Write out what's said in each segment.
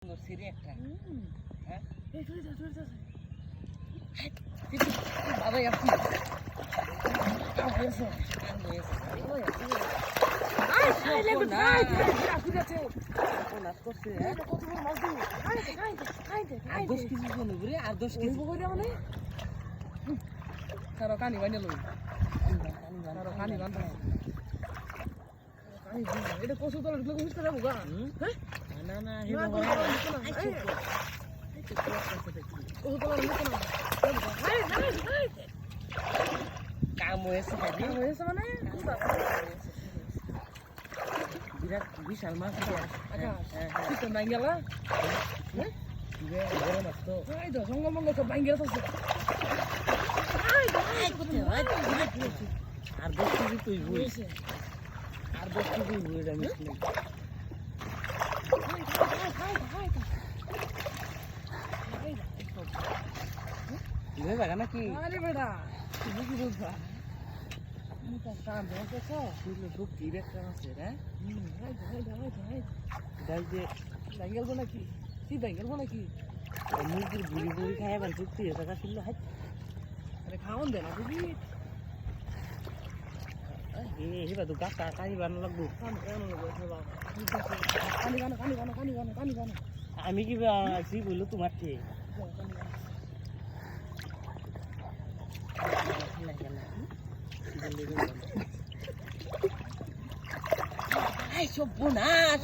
সিরি একটা হ্যাঁ এই তুই যা বাবাই আপনি কাম হয়েছে কান হয়েছে ওই আই আই লেগে না আপনি আছে কোনাত করছে এই হ্যাঁ কত বড় মাছ দিই খাইতে আর 10 কেজি কোন ঘুরে আর 10 ওই কেজি বগরে মানে কারো কানি বানিয়ে লই কারো কানি বান্ধা কানি এটা কত তলে ঢুকলে কুছ করে যাবো গা হ্যাঁ না না হে না বাবা কত তলে ঢুকলে না হাই হাই হাই কাম হয়েছে খালি কাম হয়েছে মানে বিরাট বিশাল মাছ আচ্ছা হ্যাঁ ঠিক না গেলা হ্যাঁ বড় মাছ তো এই তো সঙ্গ মঙ্গ সব ভাঙ্গি আছে আর 10 কেজি তুই বই হয়েছে আর 10 কেজি বই আমি তুমি জায়গা নাকি আরে বেটা তুমি কি বলছা তুমি তো কাম হয়েছে তুই লোক কি একটা আছে রে হাই ডাল যে ব্যাঙ্গেল বো নাকি কি ব্যাঙ্গেল বো নাকি মুরগির বুড়ি বুড়ি খায় আবার চুক্তি টাকা ছিল হাই আরে খাওন দে না বুঝি এই বাদু গাটা কাই বানানো লাগবো কানি গানো আমি কি আছি বললো তোমার ঠিক আই সব বোনাস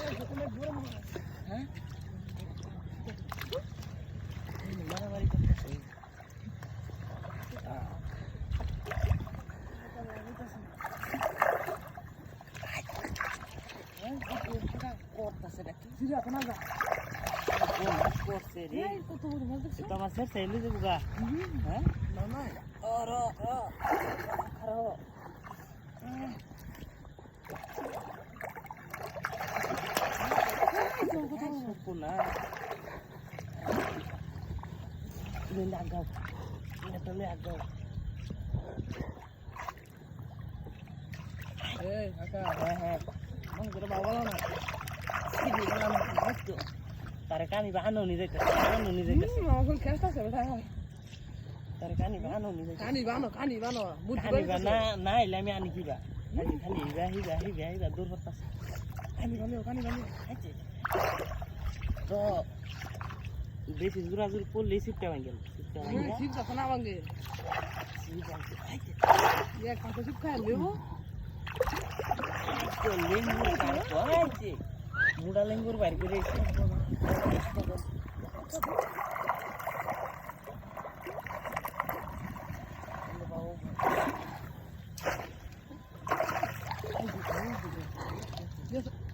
হ্যাঁ মারামারি করতেছে করতেছে নাকি জিরা কোনা যা বোনাস করছে রে এই কত বড় মাছ দেখছ তো আমার স্যার চাইলে যাবো গা হ্যাঁ না না আর না ini agak ini tuh agak kakak mang kita bawa lah sini malam itu tarik kami bahano nih dek আমার খেস্তা আছে বেটা tarik kami bahano nih dek কানি বানো বুদ্ধি kami bahana na ilami ani kiba kali hiba dur pertas কানি বানো aja তো বেশি জোরাজুরি করলেই সিটটা ভাঙ গেল ঠিক আছে না ভাঙে এক কাঁচা চিপ খাই লেবো মুড়া লেঙ্গুর বাইর করে Yes.